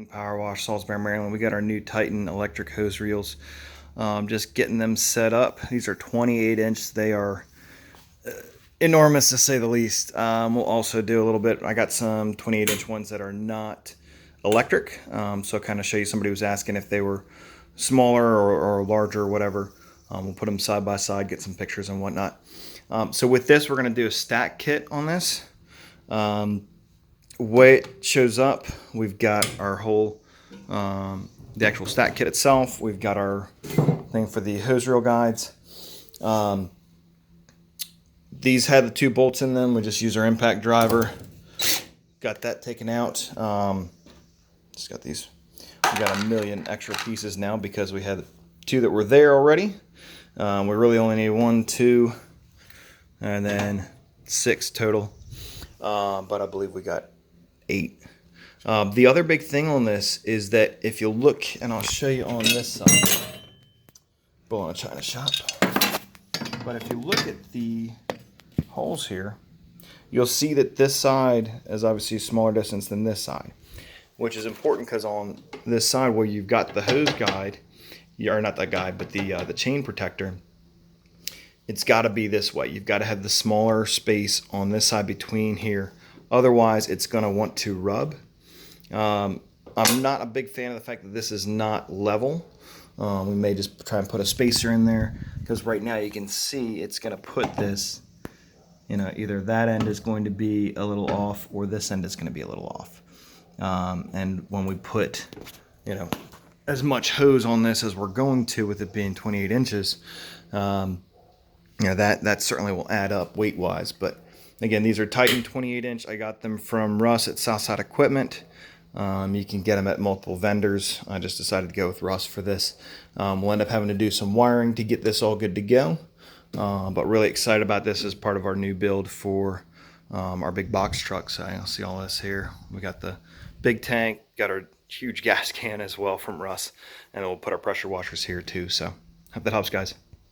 Power Wash, Salisbury, Maryland. We got our new Titan electric hose reels. Just getting them set up. These are 28 inch. They are enormous to say the least. We'll also do a little bit. I got some 28 inch ones that are not electric. So kind of show you, somebody was asking if they were smaller or larger or whatever. We'll put them side by side, get some pictures and whatnot. So with this, we're going to do a stack kit on this. Way it shows up, we've got our whole the actual stack kit itself. We've got our thing for the hose reel guides. These had the 2 bolts in them. We just use our impact driver. Got that taken out. Just got these. We got a million extra pieces now because we had 2 that were there already. We really only need 1, 2, and then 6 total. But I believe we got 8. The other big thing on this is that if you look, and I'll show you on this side, bull in a china shop. But if you look at the holes here, you'll see that this side is obviously a smaller distance than this side, which is important because on this side where you've got the hose guide, or not that guide, but the chain protector, it's got to be this way. You've got to have the smaller space on this side between here. Otherwise, it's going to want to rub. I'm not a big fan of the fact that this is not level. We may just try and put a spacer in there because right now you can see it's going to put this, either that end is going to be a little off or this end is going to be a little off. And when we put, as much hose on this as we're going to, with it being 28 inches, that certainly will add up weight-wise. But again, these are Titan 28 inch. I got them from Russ at Southside Equipment. You can get them at multiple vendors. I just decided to go with Russ for this. We'll end up having to do some wiring to get this all good to go. But really excited about this as part of our new build for our big box truck. So you'll see all this here. We got the big tank, got our huge gas can as well from Russ, and we'll put our pressure washers here too. So hope that helps, guys.